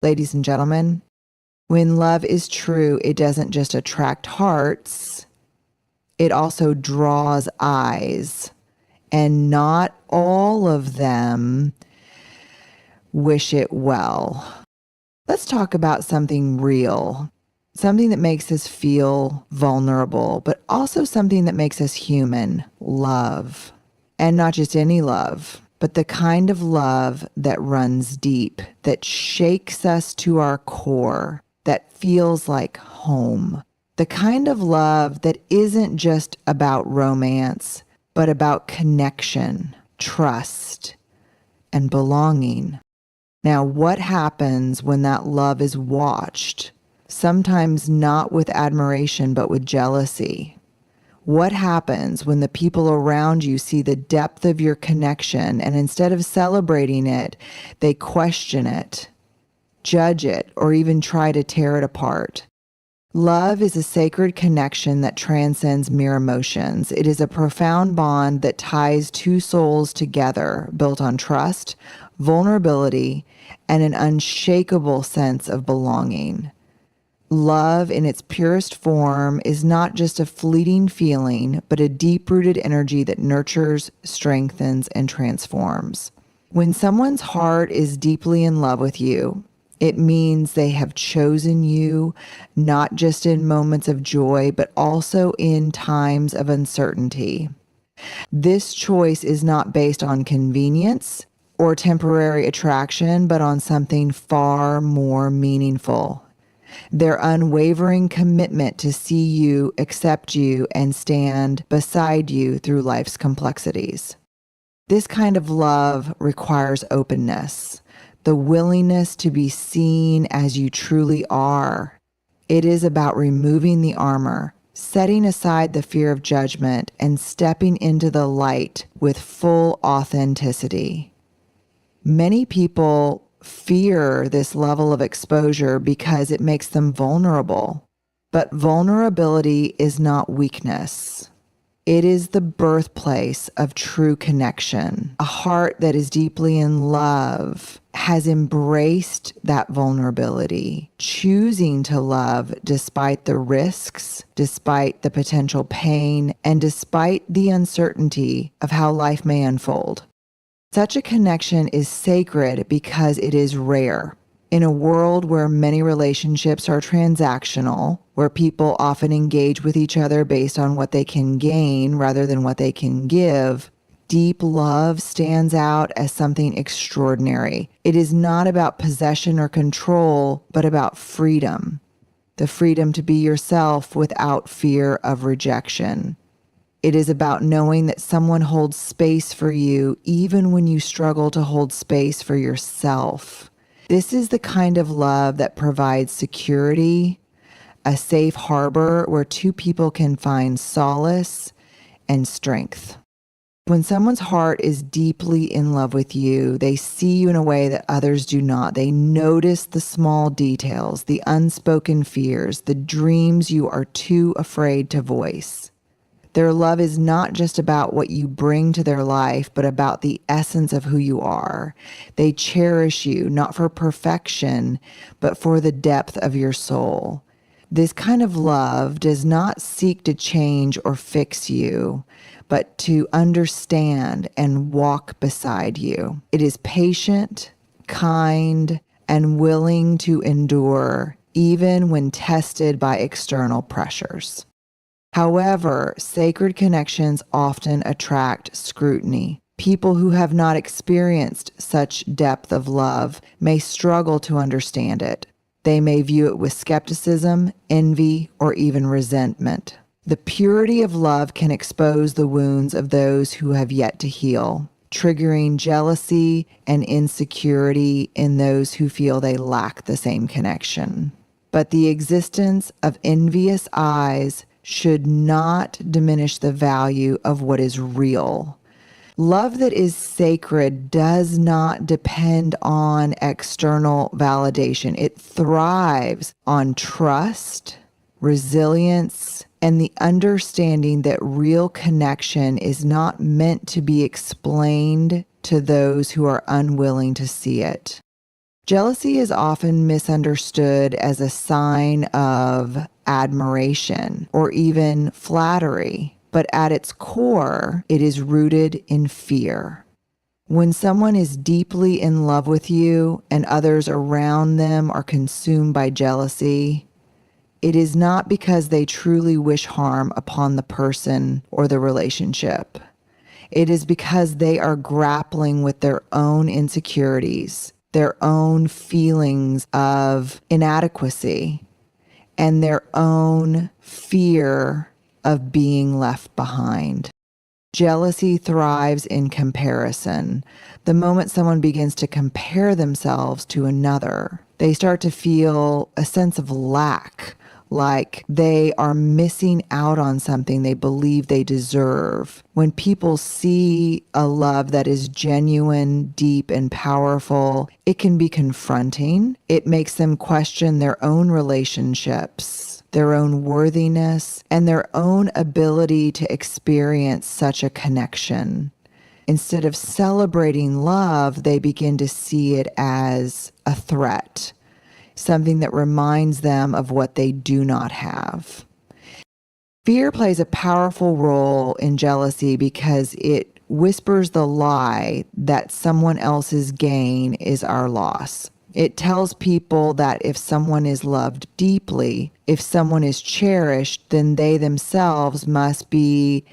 Ladies and gentlemen, when love is true, it doesn't just attract hearts, it also draws eyes. And not all of them wish it well. Let's talk about something real, something that makes us feel vulnerable, but also something that makes us human: love. And not just any love, but the kind of love that runs deep, that shakes us to our core, that feels like home. The kind of love that isn't just about romance, but about connection, trust, and belonging. Now, what happens when that love is watched? Sometimes not with admiration, but with jealousy. What happens when the people around you see the depth of your connection and instead of celebrating it, they question it, judge it, or even try to tear it apart? Love is a sacred connection that transcends mere emotions. It is a profound bond that ties two souls together, built on trust, vulnerability, and an unshakable sense of belonging. Love in its purest form is not just a fleeting feeling, but a deep-rooted energy that nurtures, strengthens, and transforms. When someone's heart is deeply in love with you, it means they have chosen you, not just in moments of joy, but also in times of uncertainty. This choice is not based on convenience or temporary attraction, but on something far more meaningful: their unwavering commitment to see you, accept you, and stand beside you through life's complexities. This kind of love requires openness, the willingness to be seen as you truly are. It is about removing the armor, setting aside the fear of judgment, and stepping into the light with full authenticity. Many people fear this level of exposure because it makes them vulnerable. But vulnerability is not weakness. It is the birthplace of true connection. A heart that is deeply in love has embraced that vulnerability, choosing to love despite the risks, despite the potential pain, and despite the uncertainty of how life may unfold. Such a connection is sacred because it is rare. In a world where many relationships are transactional, where people often engage with each other based on what they can gain rather than what they can give, deep love stands out as something extraordinary. It is not about possession or control, but about freedom. The freedom to be yourself without fear of rejection. It is about knowing that someone holds space for you even when you struggle to hold space for yourself. This is the kind of love that provides security, a safe harbor where two people can find solace and strength. When someone's heart is deeply in love with you, they see you in a way that others do not. They notice the small details, the unspoken fears, the dreams you are too afraid to voice. Their love is not just about what you bring to their life, but about the essence of who you are. They cherish you, not for perfection, but for the depth of your soul. This kind of love does not seek to change or fix you, but to understand and walk beside you. It is patient, kind, and willing to endure, even when tested by external pressures. However, sacred connections often attract scrutiny. People who have not experienced such depth of love may struggle to understand it. They may view it with skepticism, envy, or even resentment. The purity of love can expose the wounds of those who have yet to heal, triggering jealousy and insecurity in those who feel they lack the same connection. But the existence of envious eyes should not diminish the value of what is real. Love that is sacred does not depend on external validation. It thrives on trust, resilience, and the understanding that real connection is not meant to be explained to those who are unwilling to see it. Jealousy is often misunderstood as a sign of admiration or even flattery, but at its core, it is rooted in fear. When someone is deeply in love with you and others around them are consumed by jealousy, it is not because they truly wish harm upon the person or the relationship. It is because they are grappling with their own insecurities, their own feelings of inadequacy, and their own fear of being left behind. Jealousy thrives in comparison. The moment someone begins to compare themselves to another, they start to feel a sense of lack, like they are missing out on something they believe they deserve. When people see a love that is genuine, deep, and powerful, it can be confronting. It makes them question their own relationships, their own worthiness, and their own ability to experience such a connection. Instead of celebrating love, they begin to see it as a threat, something that reminds them of what they do not have. Fear plays a powerful role in jealousy because it whispers the lie that someone else's gain is our loss. It tells people that if someone is loved deeply, if someone is cherished, then they themselves must be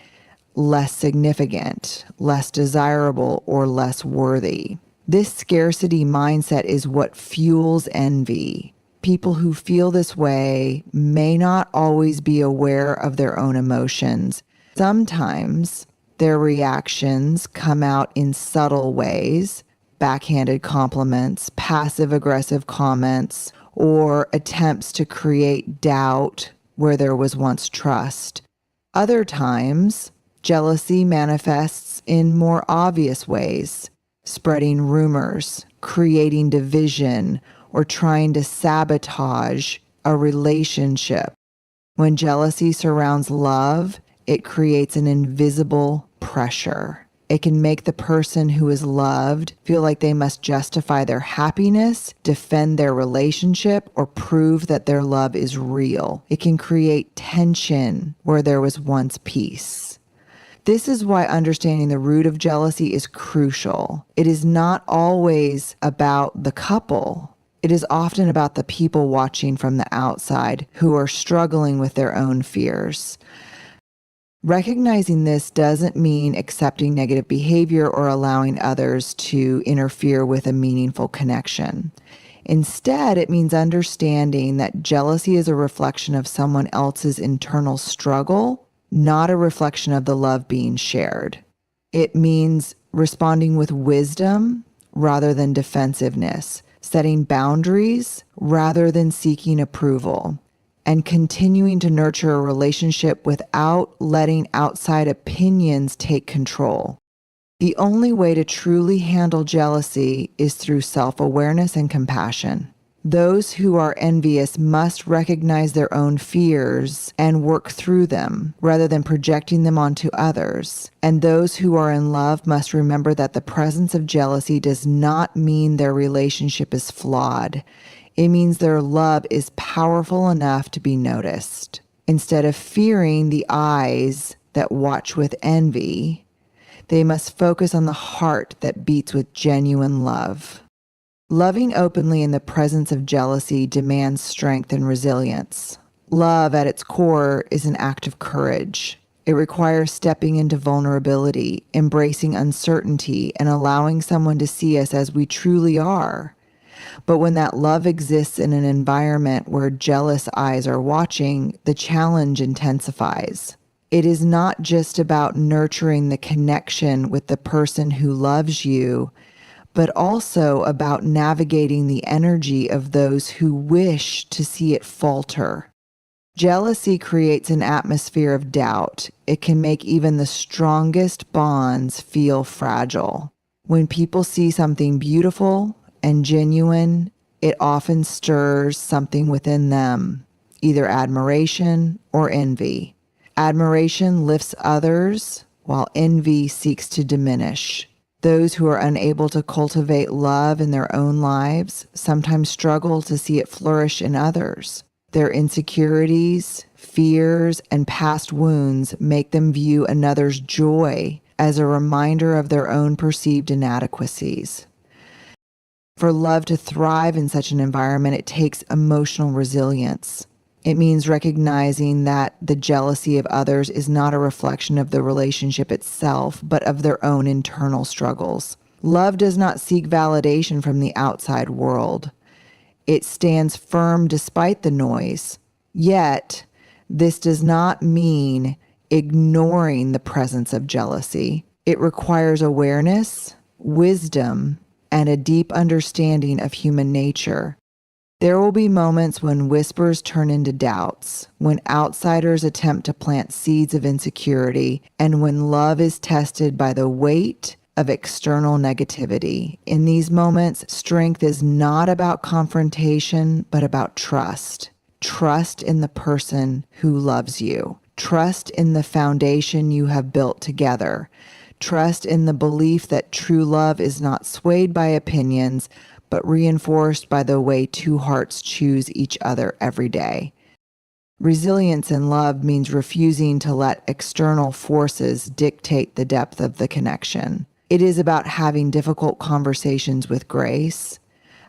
less significant, less desirable, or less worthy. This scarcity mindset is what fuels envy. People who feel this way may not always be aware of their own emotions. Sometimes their reactions come out in subtle ways, backhanded compliments, passive-aggressive comments, or attempts to create doubt where there was once trust. Other times, jealousy manifests in more obvious ways, spreading rumors, creating division, or trying to sabotage a relationship. When jealousy surrounds love, it creates an invisible pressure. It can make the person who is loved feel like they must justify their happiness, defend their relationship, or prove that their love is real. It can create tension where there was once peace. This is why understanding the root of jealousy is crucial. It is not always about the couple. It is often about the people watching from the outside who are struggling with their own fears. Recognizing this doesn't mean accepting negative behavior or allowing others to interfere with a meaningful connection. Instead, it means understanding that jealousy is a reflection of someone else's internal struggle, not a reflection of the love being shared. It means responding with wisdom rather than defensiveness, setting boundaries rather than seeking approval, and continuing to nurture a relationship without letting outside opinions take control. The only way to truly handle jealousy is through self-awareness and compassion. Those who are envious must recognize their own fears and work through them rather than projecting them onto others. And those who are in love must remember that the presence of jealousy does not mean their relationship is flawed. It means their love is powerful enough to be noticed. Instead of fearing the eyes that watch with envy, they must focus on the heart that beats with genuine love. Loving openly in the presence of jealousy demands strength and resilience. Love at its core is an act of courage. It requires stepping into vulnerability, embracing uncertainty, and allowing someone to see us as we truly are. But when that love exists in an environment where jealous eyes are watching, the challenge intensifies. It is not just about nurturing the connection with the person who loves you, but also about navigating the energy of those who wish to see it falter. Jealousy creates an atmosphere of doubt. It can make even the strongest bonds feel fragile. When people see something beautiful and genuine, it often stirs something within them, either admiration or envy. Admiration lifts others, while envy seeks to diminish. Those who are unable to cultivate love in their own lives sometimes struggle to see it flourish in others. Their insecurities, fears, and past wounds make them view another's joy as a reminder of their own perceived inadequacies. For love to thrive in such an environment, it takes emotional resilience. It means recognizing that the jealousy of others is not a reflection of the relationship itself, but of their own internal struggles. Love does not seek validation from the outside world. It stands firm despite the noise. Yet, this does not mean ignoring the presence of jealousy. It requires awareness, wisdom, and a deep understanding of human nature. There will be moments when whispers turn into doubts, when outsiders attempt to plant seeds of insecurity, and when love is tested by the weight of external negativity. In these moments, strength is not about confrontation, but about trust. Trust in the person who loves you. Trust in the foundation you have built together. Trust in the belief that true love is not swayed by opinions, but reinforced by the way two hearts choose each other every day. Resilience in love means refusing to let external forces dictate the depth of the connection. It is about having difficult conversations with grace,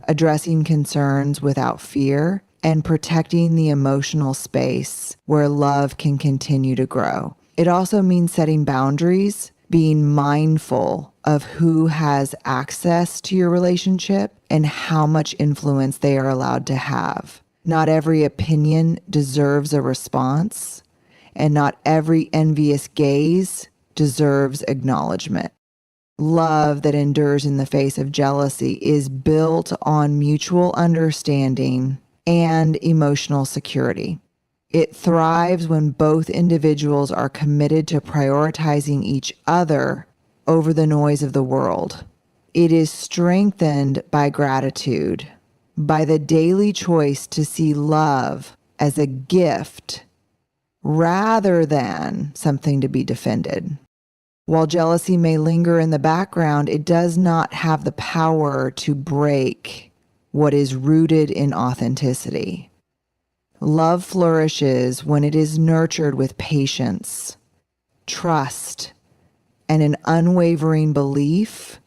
addressing concerns without fear, and protecting the emotional space where love can continue to grow. It also means setting boundaries, being mindful of who has access to your relationship and how much influence they are allowed to have. Not every opinion deserves a response, and not every envious gaze deserves acknowledgement. Love that endures in the face of jealousy is built on mutual understanding and emotional security. It thrives when both individuals are committed to prioritizing each other over the noise of the world. It is strengthened by gratitude, by the daily choice to see love as a gift rather than something to be defended. While jealousy may linger in the background, it does not have the power to break what is rooted in authenticity. Love flourishes when it is nurtured with patience, trust, and an unwavering belief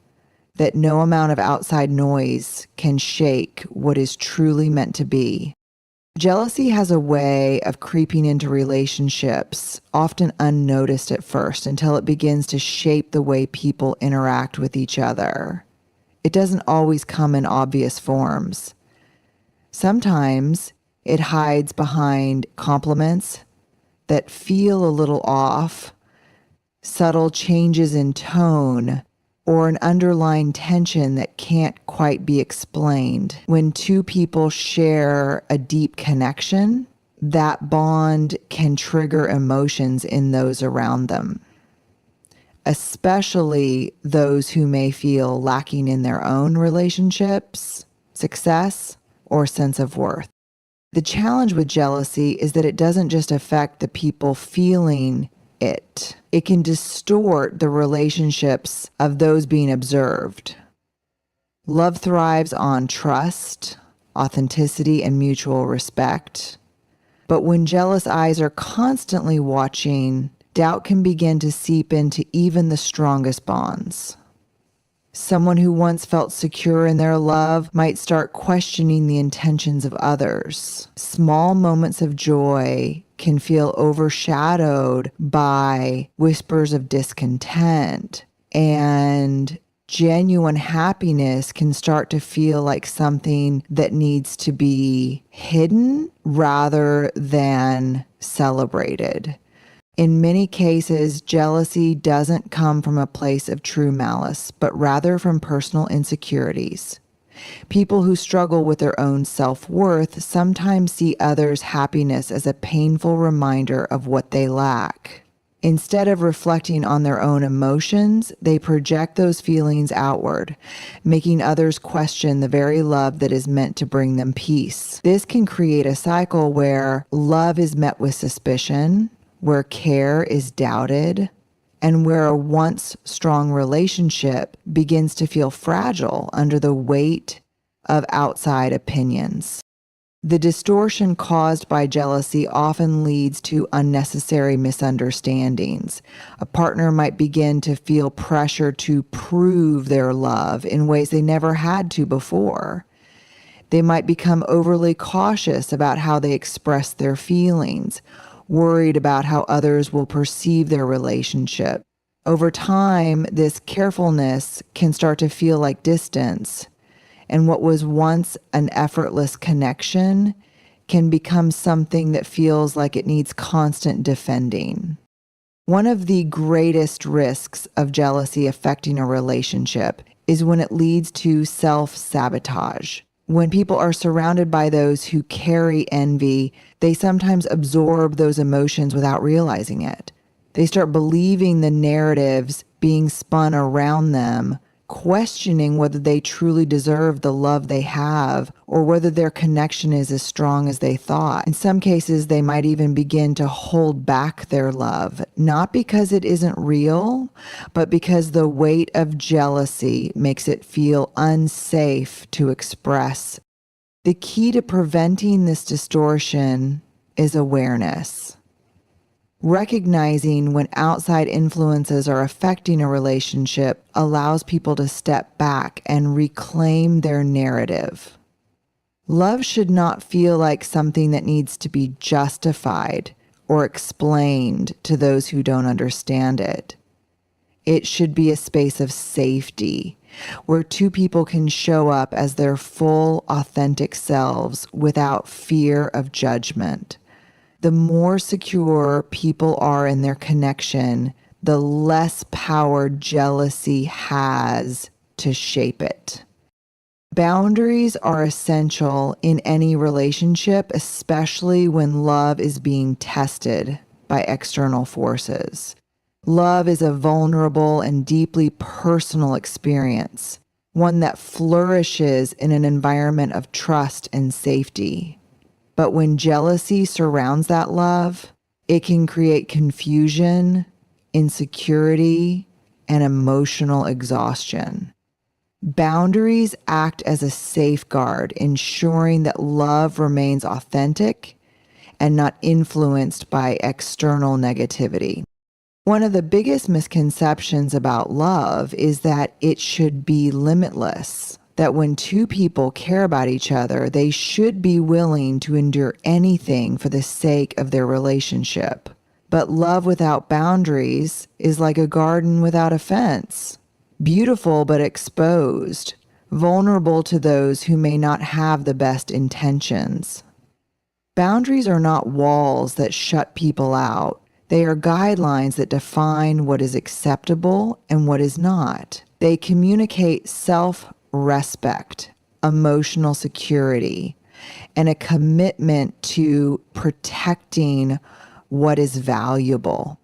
that no amount of outside noise can shake what is truly meant to be. Jealousy has a way of creeping into relationships, often unnoticed at first, until it begins to shape the way people interact with each other. It doesn't always come in obvious forms. Sometimes it hides behind compliments that feel a little off, subtle changes in tone, or an underlying tension that can't quite be explained. When two people share a deep connection, that bond can trigger emotions in those around them, especially those who may feel lacking in their own relationships, success, or sense of worth. The challenge with jealousy is that it doesn't just affect the people feeling it. It can distort the relationships of those being observed. Love thrives on trust, authenticity, and mutual respect. But when jealous eyes are constantly watching, doubt can begin to seep into even the strongest bonds. Someone who once felt secure in their love might start questioning the intentions of others. Small moments of joy can feel overshadowed by whispers of discontent, and genuine happiness can start to feel like something that needs to be hidden rather than celebrated. In many cases, jealousy doesn't come from a place of true malice, but rather from personal insecurities. People who struggle with their own self-worth sometimes see others' happiness as a painful reminder of what they lack. Instead of reflecting on their own emotions, they project those feelings outward, making others question the very love that is meant to bring them peace. This can create a cycle where love is met with suspicion, where care is doubted, and where a once strong relationship begins to feel fragile under the weight of outside opinions. The distortion caused by jealousy often leads to unnecessary misunderstandings. A partner might begin to feel pressure to prove their love in ways they never had to before. They might become overly cautious about how they express their feelings, worried about how others will perceive their relationship. Over time, this carefulness can start to feel like distance, and what was once an effortless connection can become something that feels like it needs constant defending. One of the greatest risks of jealousy affecting a relationship is when it leads to self-sabotage. When people are surrounded by those who carry envy, they sometimes absorb those emotions without realizing it. They start believing the narratives being spun around them, questioning whether they truly deserve the love they have or whether their connection is as strong as they thought. In some cases, they might even begin to hold back their love, not because it isn't real, but because the weight of jealousy makes it feel unsafe to express. The key to preventing this distortion is awareness. Recognizing when outside influences are affecting a relationship allows people to step back and reclaim their narrative. Love should not feel like something that needs to be justified or explained to those who don't understand it. It should be a space of safety where two people can show up as their full, authentic selves without fear of judgment. The more secure people are in their connection, the less power jealousy has to shape it. Boundaries are essential in any relationship, especially when love is being tested by external forces. Love is a vulnerable and deeply personal experience, one that flourishes in an environment of trust and safety. But when jealousy surrounds that love, it can create confusion, insecurity, and emotional exhaustion. Boundaries act as a safeguard, ensuring that love remains authentic and not influenced by external negativity. One of the biggest misconceptions about love is that it should be limitless. That when two people care about each other, they should be willing to endure anything for the sake of their relationship. But love without boundaries is like a garden without a fence. Beautiful but exposed, vulnerable to those who may not have the best intentions. Boundaries are not walls that shut people out. They are guidelines that define what is acceptable and what is not. They communicate self-respect, emotional security, and a commitment to protecting what is valuable.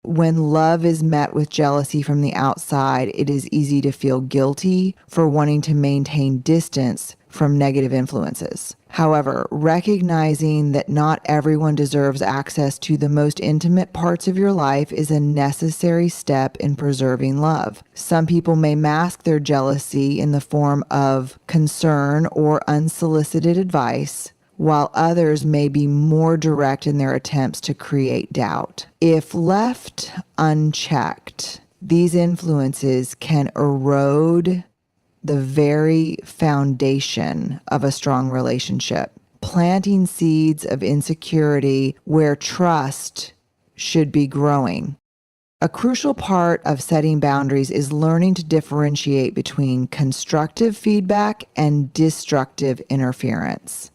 When love is met with jealousy from the outside, it is easy to feel guilty for wanting to maintain distance from negative influences. However, recognizing that not everyone deserves access to the most intimate parts of your life is a necessary step in preserving love. Some people may mask their jealousy in the form of concern or unsolicited advice, while others may be more direct in their attempts to create doubt. If left unchecked, these influences can erode the very foundation of a strong relationship, planting seeds of insecurity where trust should be growing. A crucial part of setting boundaries is learning to differentiate between constructive feedback and destructive interference.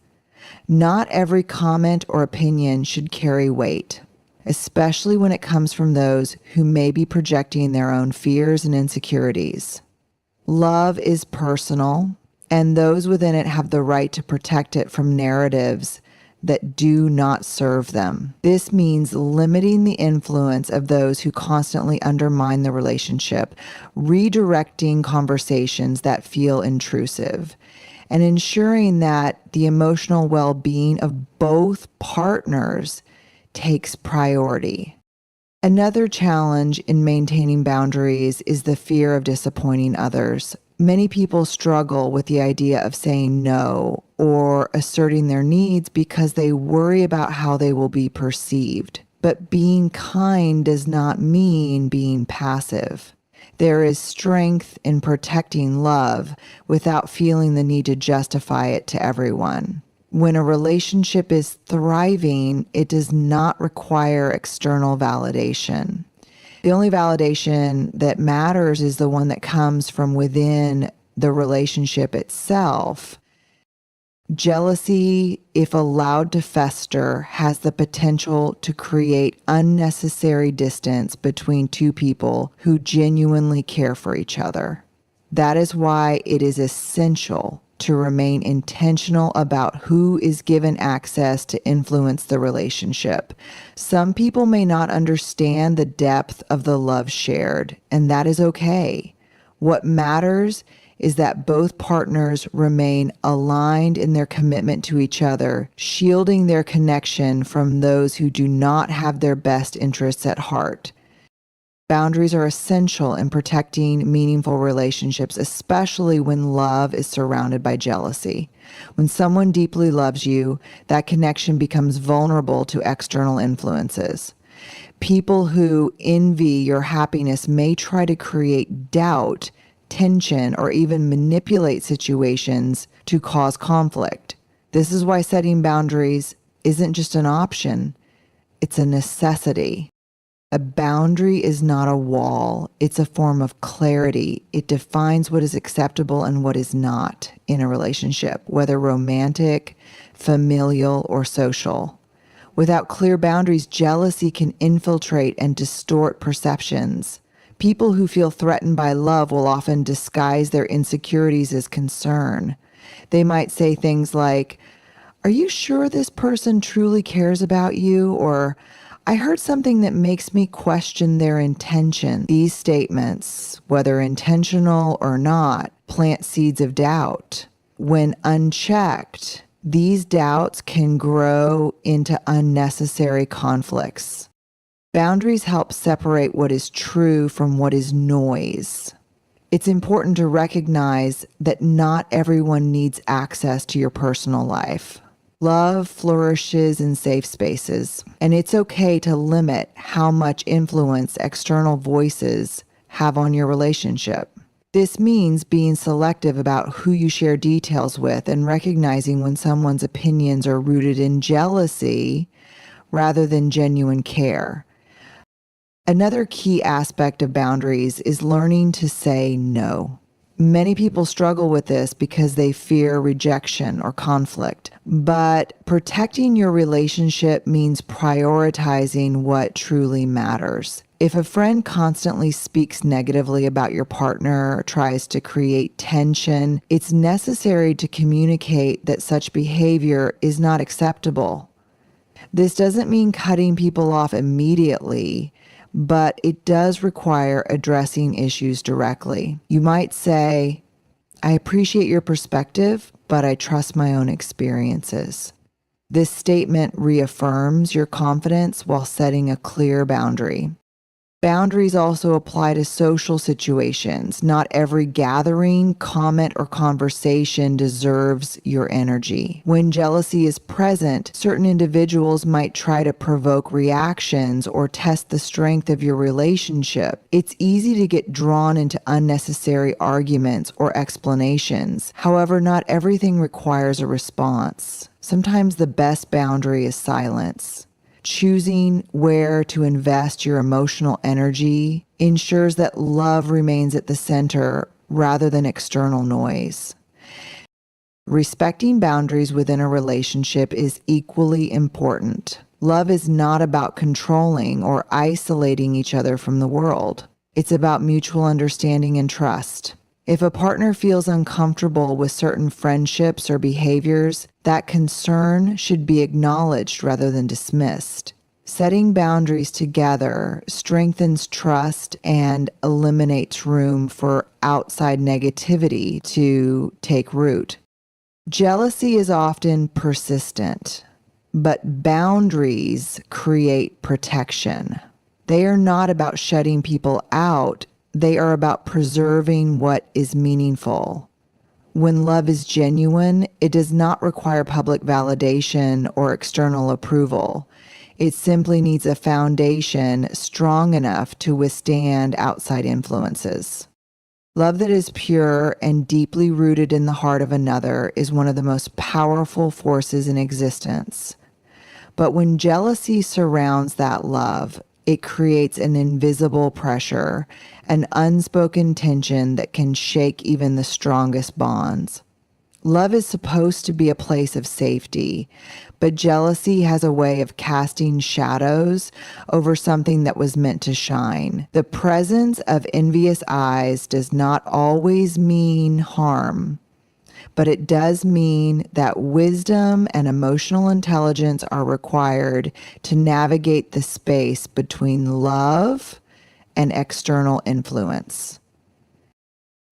Not every comment or opinion should carry weight, especially when it comes from those who may be projecting their own fears and insecurities. Love is personal, and those within it have the right to protect it from narratives that do not serve them. This means limiting the influence of those who constantly undermine the relationship, redirecting conversations that feel intrusive, and ensuring that the emotional well-being of both partners takes priority. Another challenge in maintaining boundaries is the fear of disappointing others. Many people struggle with the idea of saying no or asserting their needs because they worry about how they will be perceived. But being kind does not mean being passive. There is strength in protecting love without feeling the need to justify it to everyone. When a relationship is thriving, it does not require external validation. The only validation that matters is the one that comes from within the relationship itself. Jealousy, if allowed to fester, has the potential to create unnecessary distance between two people who genuinely care for each other. That is why it is essential to remain intentional about who is given access to influence the relationship. Some people may not understand the depth of the love shared, and that is okay. What matters is that both partners remain aligned in their commitment to each other, shielding their connection from those who do not have their best interests at heart. Boundaries are essential in protecting meaningful relationships, especially when love is surrounded by jealousy. When someone deeply loves you, that connection becomes vulnerable to external influences. People who envy your happiness may try to create doubt, tension, or even manipulate situations to cause conflict. This is why setting boundaries isn't just an option, it's a necessity. A boundary is not a wall. It's a form of clarity. It defines what is acceptable and what is not in a relationship, whether romantic, familial, or social. Without clear boundaries, jealousy can infiltrate and distort perceptions. People who feel threatened by love will often disguise their insecurities as concern. They might say things like, "Are you sure this person truly cares about you?" Or, "I heard something that makes me question their intention." These statements, whether intentional or not, plant seeds of doubt. When unchecked, these doubts can grow into unnecessary conflicts. Boundaries help separate what is true from what is noise. It's important to recognize that not everyone needs access to your personal life. Love flourishes in safe spaces, and it's okay to limit how much influence external voices have on your relationship. This means being selective about who you share details with and recognizing when someone's opinions are rooted in jealousy rather than genuine care. Another key aspect of boundaries is learning to say no. Many people struggle with this because they fear rejection or conflict, but protecting your relationship means prioritizing what truly matters. If a friend constantly speaks negatively about your partner or tries to create tension, it's necessary to communicate that such behavior is not acceptable. This doesn't mean cutting people off immediately, but it does require addressing issues directly. You might say, "I appreciate your perspective, but I trust my own experiences." This statement reaffirms your confidence while setting a clear boundary. Boundaries also apply to social situations. Not every gathering, comment, or conversation deserves your energy. When jealousy is present, certain individuals might try to provoke reactions or test the strength of your relationship. It's easy to get drawn into unnecessary arguments or explanations. However, not everything requires a response. Sometimes the best boundary is silence. Choosing where to invest your emotional energy ensures that love remains at the center rather than external noise. Respecting boundaries within a relationship is equally important. Love is not about controlling or isolating each other from the world. It's about mutual understanding and trust. If a partner feels uncomfortable with certain friendships or behaviors, that concern should be acknowledged rather than dismissed. Setting boundaries together strengthens trust and eliminates room for outside negativity to take root. Jealousy is often persistent, but boundaries create protection. They are not about shutting people out. They are about preserving what is meaningful. When love is genuine, it does not require public validation or external approval. It simply needs a foundation strong enough to withstand outside influences. Love that is pure and deeply rooted in the heart of another is one of the most powerful forces in existence. But when jealousy surrounds that love, it creates an invisible pressure, an unspoken tension that can shake even the strongest bonds. Love is supposed to be a place of safety, but jealousy has a way of casting shadows over something that was meant to shine. The presence of envious eyes does not always mean harm, but it does mean that wisdom and emotional intelligence are required to navigate the space between love and external influence.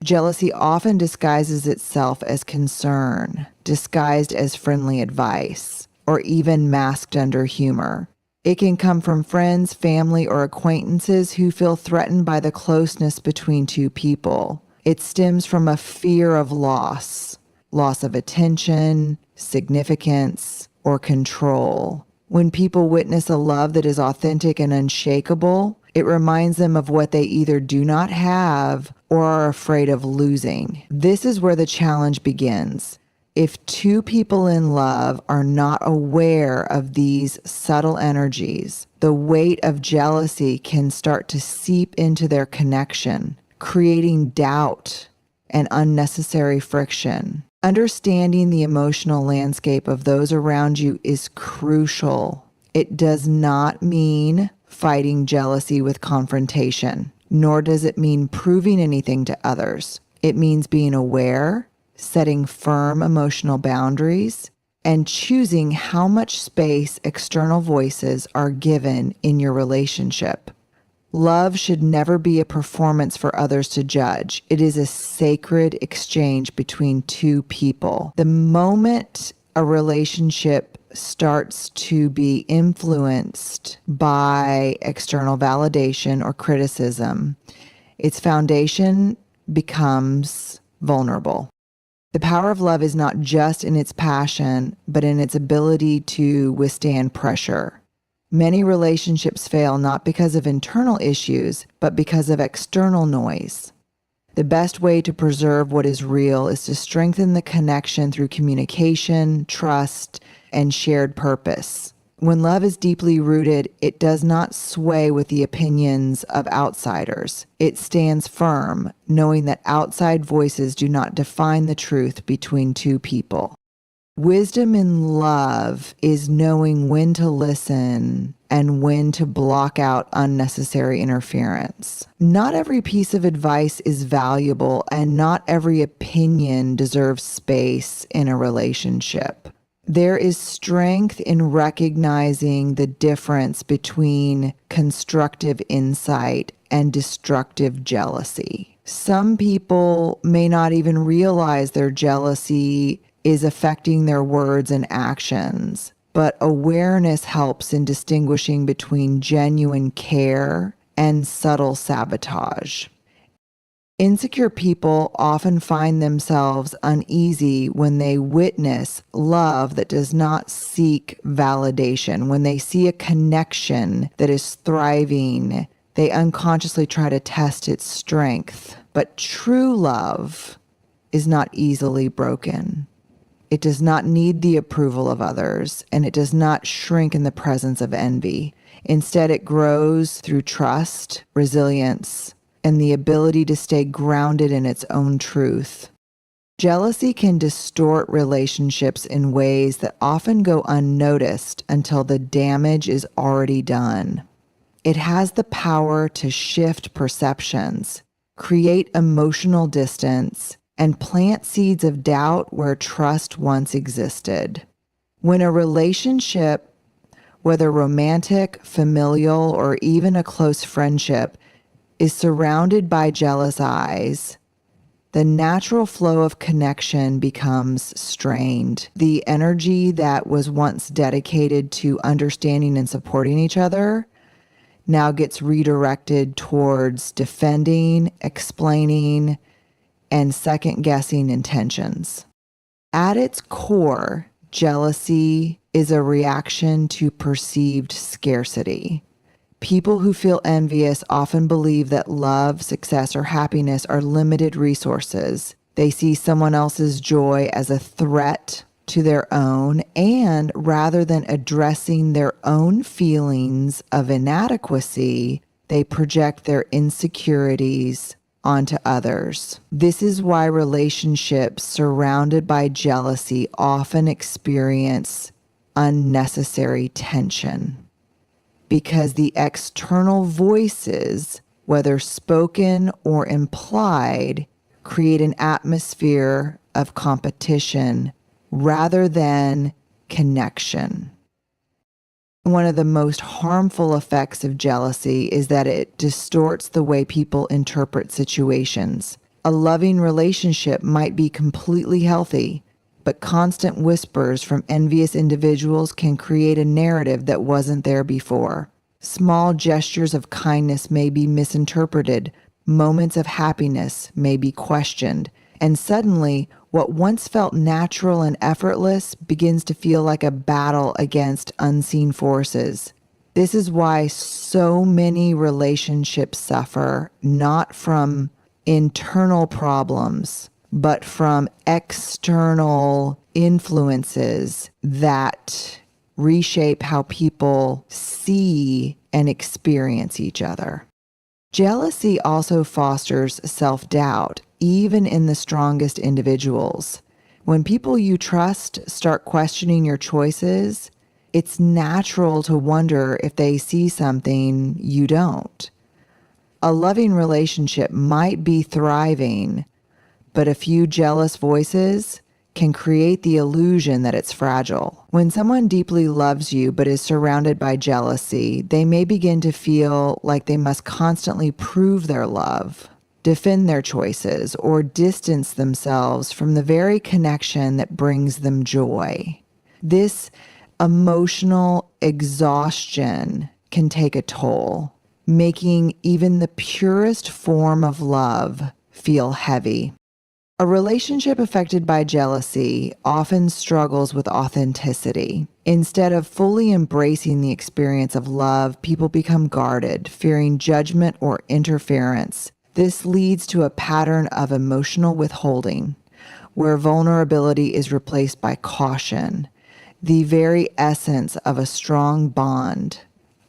Jealousy often disguises itself as concern, disguised as friendly advice, or even masked under humor. It can come from friends, family, or acquaintances who feel threatened by the closeness between two people. It stems from a fear of loss of attention, significance, or control. When people witness a love that is authentic and unshakable, it reminds them of what they either do not have or are afraid of losing. This is where the challenge begins. If two people in love are not aware of these subtle energies, the weight of jealousy can start to seep into their connection, creating doubt and unnecessary friction. Understanding the emotional landscape of those around you is crucial. It does not mean fighting jealousy with confrontation, nor does it mean proving anything to others. It means being aware, setting firm emotional boundaries, and choosing how much space external voices are given in your relationship. Love should never be a performance for others to judge. It is a sacred exchange between two people. The moment a relationship starts to be influenced by external validation or criticism, its foundation becomes vulnerable. The power of love is not just in its passion, but in its ability to withstand pressure. Many relationships fail not because of internal issues, but because of external noise. The best way to preserve what is real is to strengthen the connection through communication, trust, and shared purpose. When love is deeply rooted, it does not sway with the opinions of outsiders. It stands firm, knowing that outside voices do not define the truth between two people. Wisdom in love is knowing when to listen and when to block out unnecessary interference. Not every piece of advice is valuable, and not every opinion deserves space in a relationship. There is strength in recognizing the difference between constructive insight and destructive jealousy. Some people may not even realize their jealousy is affecting their words and actions, but awareness helps in distinguishing between genuine care and subtle sabotage. Insecure people often find themselves uneasy when they witness love that does not seek validation. When they see a connection that is thriving, they unconsciously try to test its strength. But true love is not easily broken. It does not need the approval of others, and it does not shrink in the presence of envy. Instead, it grows through trust, resilience, and the ability to stay grounded in its own truth. Jealousy can distort relationships in ways that often go unnoticed until the damage is already done. It has the power to shift perceptions, create emotional distance, and plant seeds of doubt where trust once existed. When a relationship, whether romantic, familial, or even a close friendship, is surrounded by jealous eyes, the natural flow of connection becomes strained. The energy that was once dedicated to understanding and supporting each other now gets redirected towards defending, explaining, and second-guessing intentions. At its core, jealousy is a reaction to perceived scarcity. People who feel envious often believe that love, success, or happiness are limited resources. They see someone else's joy as a threat to their own, and rather than addressing their own feelings of inadequacy, they project their insecurities onto others. This is why relationships surrounded by jealousy often experience unnecessary tension, because the external voices, whether spoken or implied, create an atmosphere of competition rather than connection. One of the most harmful effects of jealousy is that it distorts the way people interpret situations. A loving relationship might be completely healthy, but constant whispers from envious individuals can create a narrative that wasn't there before. Small gestures of kindness may be misinterpreted, moments of happiness may be questioned, and suddenly, what once felt natural and effortless begins to feel like a battle against unseen forces. This is why so many relationships suffer, not from internal problems, but from external influences that reshape how people see and experience each other. Jealousy also fosters self-doubt, even in the strongest individuals. When people you trust start questioning your choices, it's natural to wonder if they see something you don't. A loving relationship might be thriving, but a few jealous voices can create the illusion that it's fragile. When someone deeply loves you but is surrounded by jealousy, they may begin to feel like they must constantly prove their love, defend their choices, or distance themselves from the very connection that brings them joy. This emotional exhaustion can take a toll, making even the purest form of love feel heavy. A relationship affected by jealousy often struggles with authenticity. Instead of fully embracing the experience of love, people become guarded, fearing judgment or interference. This leads to a pattern of emotional withholding, where vulnerability is replaced by caution. The very essence of a strong bond,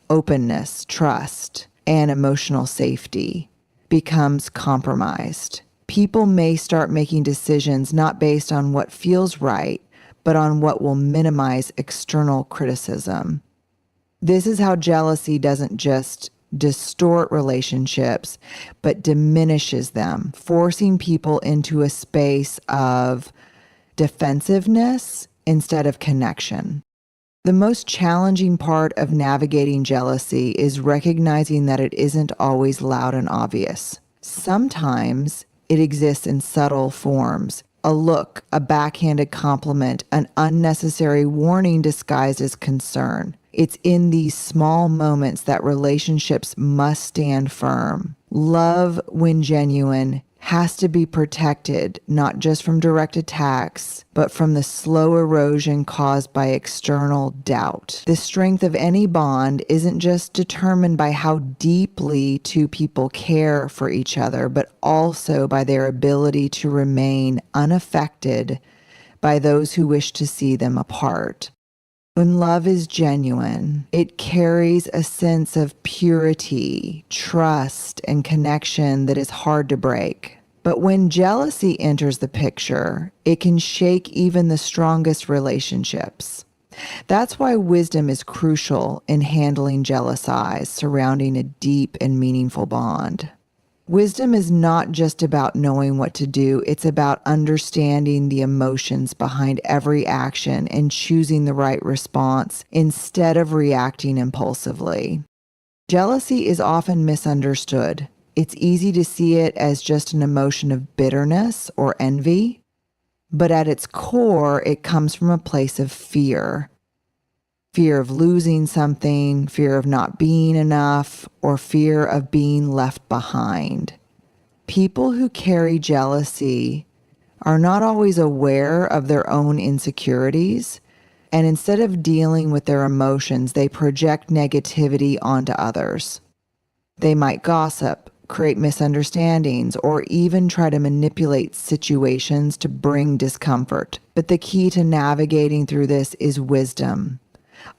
openness, trust, and emotional safety becomes compromised. People may start making decisions not based on what feels right, but on what will minimize external criticism. This is how jealousy doesn't just distort relationships, but diminishes them, forcing people into a space of defensiveness instead of connection. The most challenging part of navigating jealousy is recognizing that it isn't always loud and obvious. Sometimes it exists in subtle forms. A look, a backhanded compliment, an unnecessary warning disguised as concern. It's in these small moments that relationships must stand firm. Love, when genuine, has to be protected, not just from direct attacks, but from the slow erosion caused by external doubt. The strength of any bond isn't just determined by how deeply two people care for each other, but also by their ability to remain unaffected by those who wish to see them apart. When love is genuine, it carries a sense of purity, trust, and connection that is hard to break. But when jealousy enters the picture, it can shake even the strongest relationships. That's why wisdom is crucial in handling jealous eyes surrounding a deep and meaningful bond. Wisdom is not just about knowing what to do, it's about understanding the emotions behind every action and choosing the right response instead of reacting impulsively. Jealousy is often misunderstood. It's easy to see it as just an emotion of bitterness or envy, but at its core, it comes from a place of fear. fear of losing something, fear of not being enough, or fear of being left behind. People who carry jealousy are not always aware of their own insecurities, and instead of dealing with their emotions, they project negativity onto others. They might gossip, create misunderstandings, or even try to manipulate situations to bring discomfort. But the key to navigating through this is wisdom,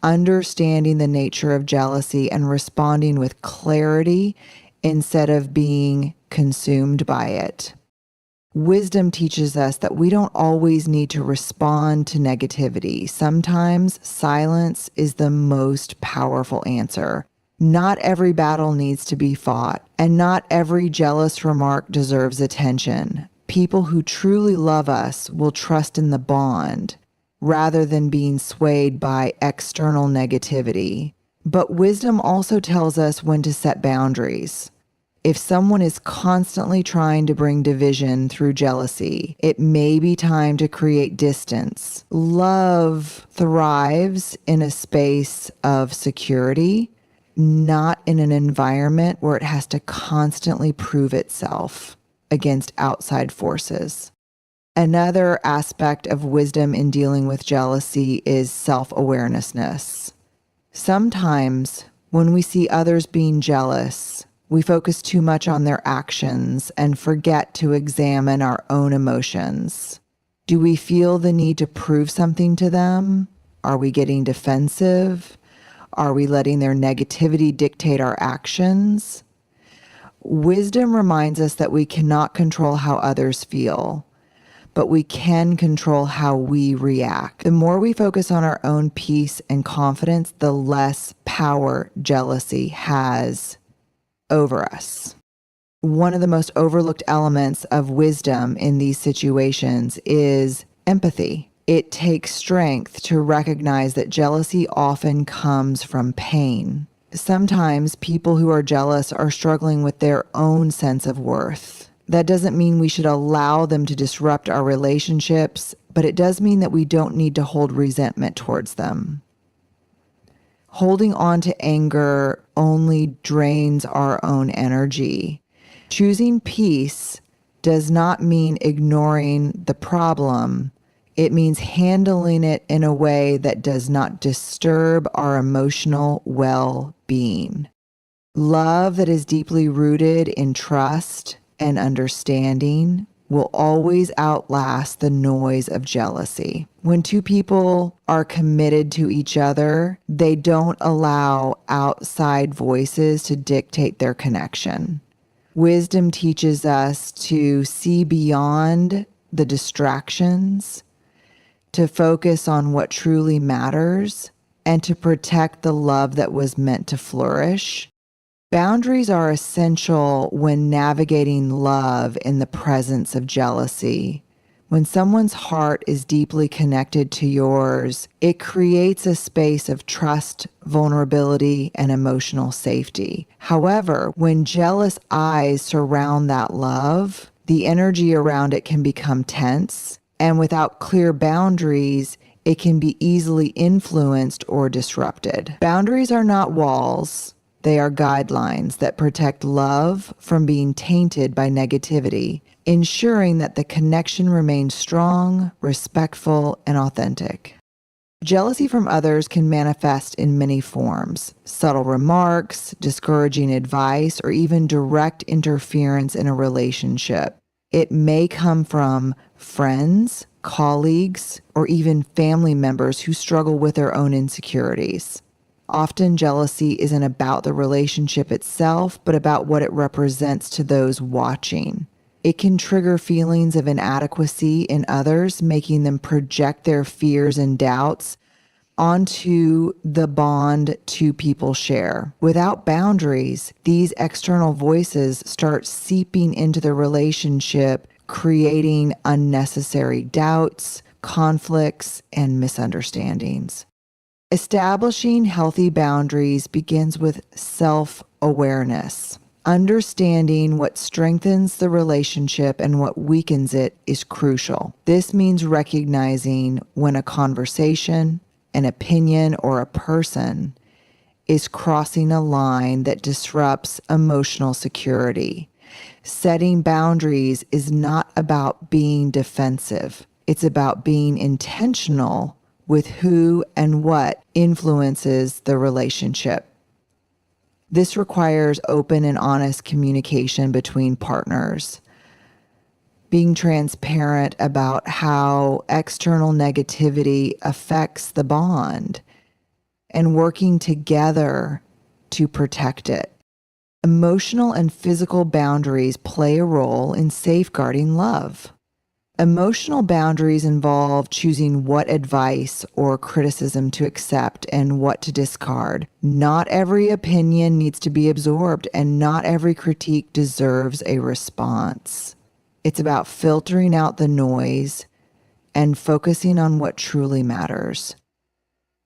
understanding the nature of jealousy and responding with clarity instead of being consumed by it. Wisdom teaches us that we don't always need to respond to negativity. Sometimes silence is the most powerful answer. Not every battle needs to be fought, and not every jealous remark deserves attention. People who truly love us will trust in the bond rather than being swayed by external negativity. But wisdom also tells us when to set boundaries. If someone is constantly trying to bring division through jealousy, it may be time to create distance. Love thrives in a space of security, not in an environment where it has to constantly prove itself against outside forces. Another aspect of wisdom in dealing with jealousy is self-awareness. Sometimes when we see others being jealous, we focus too much on their actions and forget to examine our own emotions. Do we feel the need to prove something to them? Are we getting defensive? Are we letting their negativity dictate our actions? Wisdom reminds us that we cannot control how others feel, but we can control how we react. The more we focus on our own peace and confidence, the less power jealousy has over us. One of the most overlooked elements of wisdom in these situations is empathy. It takes strength to recognize that jealousy often comes from pain. Sometimes people who are jealous are struggling with their own sense of worth. That doesn't mean we should allow them to disrupt our relationships, but it does mean that we don't need to hold resentment towards them. Holding on to anger only drains our own energy. Choosing peace does not mean ignoring the problem. It means handling it in a way that does not disturb our emotional well-being. Love that is deeply rooted in trust and understanding will always outlast the noise of jealousy. When two people are committed to each other, they don't allow outside voices to dictate their connection. Wisdom teaches us to see beyond the distractions, to focus on what truly matters, and to protect the love that was meant to flourish. Boundaries are essential when navigating love in the presence of jealousy. When someone's heart is deeply connected to yours, it creates a space of trust, vulnerability, and emotional safety. However, when jealous eyes surround that love, the energy around it can become tense, and without clear boundaries, it can be easily influenced or disrupted. Boundaries are not walls. They are guidelines that protect love from being tainted by negativity, ensuring that the connection remains strong, respectful, and authentic. Jealousy from others can manifest in many forms: subtle remarks, discouraging advice, or even direct interference in a relationship. It may come from friends, colleagues, or even family members who struggle with their own insecurities. Often jealousy isn't about the relationship itself, but about what it represents to those watching. It can trigger feelings of inadequacy in others, making them project their fears and doubts onto the bond two people share. Without boundaries, these external voices start seeping into the relationship, creating unnecessary doubts, conflicts, and misunderstandings. Establishing healthy boundaries begins with self-awareness. Understanding what strengthens the relationship and what weakens it is crucial. This means recognizing when a conversation, an opinion, or a person is crossing a line that disrupts emotional security. Setting boundaries is not about being defensive. It's about being intentional with who and what influences the relationship. This requires open and honest communication between partners, being transparent about how external negativity affects the bond, and working together to protect it. Emotional and physical boundaries play a role in safeguarding love. Emotional boundaries involve choosing what advice or criticism to accept and what to discard. Not every opinion needs to be absorbed, and not every critique deserves a response. It's about filtering out the noise and focusing on what truly matters: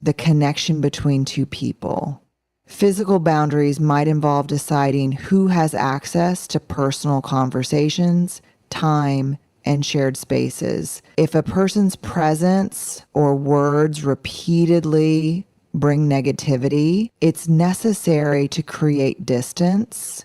the connection between two people. Physical boundaries might involve deciding who has access to personal conversations, time, and shared spaces. If a person's presence or words repeatedly bring negativity, it's necessary to create distance.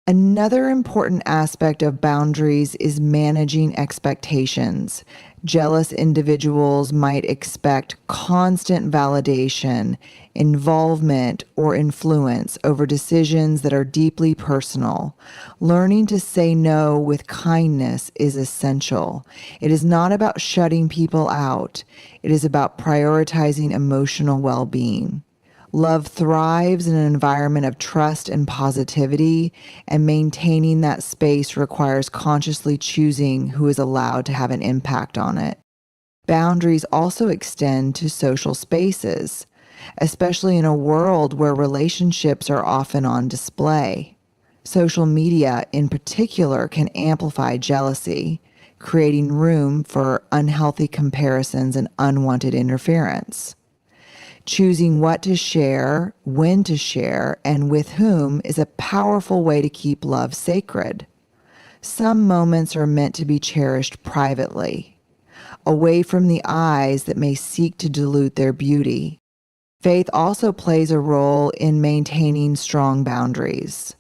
Another important aspect of boundaries is managing expectations. Jealous individuals might expect constant validation, involvement, or influence over decisions that are deeply personal. Learning to say no with kindness is essential. It is not about shutting people out. It is about prioritizing emotional well-being. Love thrives in an environment of trust and positivity, and maintaining that space requires consciously choosing who is allowed to have an impact on it. Boundaries also extend to social spaces, especially in a world where relationships are often on display. Social media, in particular, can amplify jealousy, creating room for unhealthy comparisons and unwanted interference. Choosing what to share, when to share, and with whom is a powerful way to keep love sacred. Some moments are meant to be cherished privately, away from the eyes that may seek to dilute their beauty. Faith also plays a role in maintaining strong boundaries.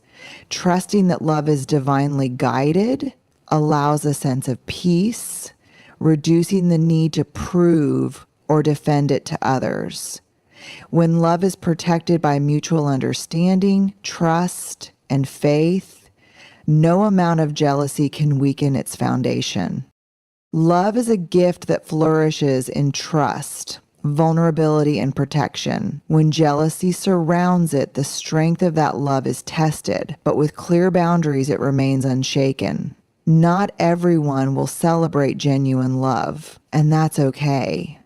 Trusting that love is divinely guided allows a sense of peace, reducing the need to prove or defend it to others. When love is protected by mutual understanding, trust, and faith, no amount of jealousy can weaken its foundation. Love is a gift that flourishes in trust, vulnerability, and protection. When jealousy surrounds it, the strength of that love is tested, but with clear boundaries, it remains unshaken. Not everyone will celebrate genuine love, and that's okay.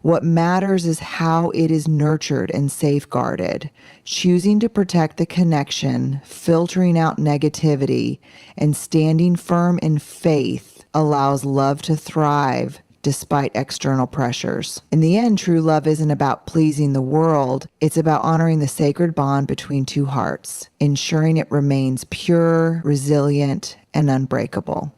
What matters is how it is nurtured and safeguarded. Choosing to protect the connection, filtering out negativity, and standing firm in faith allows love to thrive despite external pressures. In the end, true love isn't about pleasing the world. It's about honoring the sacred bond between two hearts, ensuring it remains pure, resilient, and unbreakable.